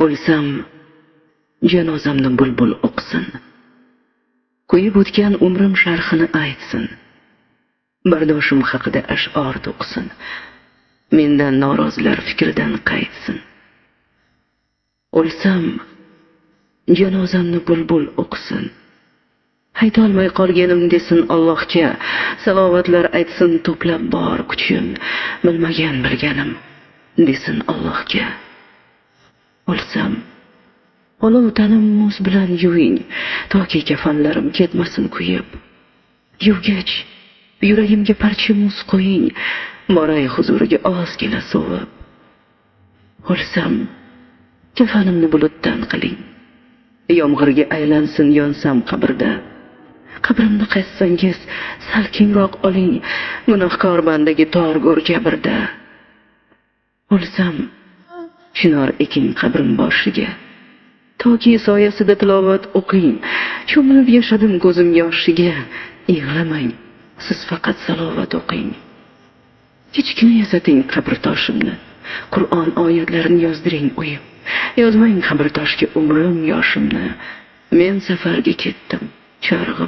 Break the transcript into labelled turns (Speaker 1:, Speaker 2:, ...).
Speaker 1: O'lsam, janozamni bulbul o'qsin. Kuyib o'tgan umrim sharhini aytsin. Bardoshim haqida ash'or to'qsin. Mendan norozilar fikridan qaytsin. O'lsam, janozamni bulbul o'qsin. Aytolmay qolganim desin Allohga, salovatlar aytsin to'plab bor kuchim, bilmagan bilganim desin Allohga. O'lsam, olov tanim muz bilan yuving, toki kafanlarim ketmasin kuyib. Yuvgach, yuragimga parcha muz qo'ying, boray huzuriga ozgina sovib. O'lsam, kafanimni bulutdan qiling, yomg'irga aylansin yonsam qabrda. Qabrimni qazsangiz sal kengroq oling, gunohkor bandaga tor go'r kabrda. O'lsam, chinor eking qabrim boshiga, toki soyasida tilovat o'qing. Cho'milib yashadim ko'zim yoshiga, yig'lamang, siz faqat salovat o'qing. Kichkina yasating qabr toshimni, Qur'on oyatlarini yozdiring o'yib. Yozmang qabr toshga umrim yoshimni. Men safarga ketdim, charg'ib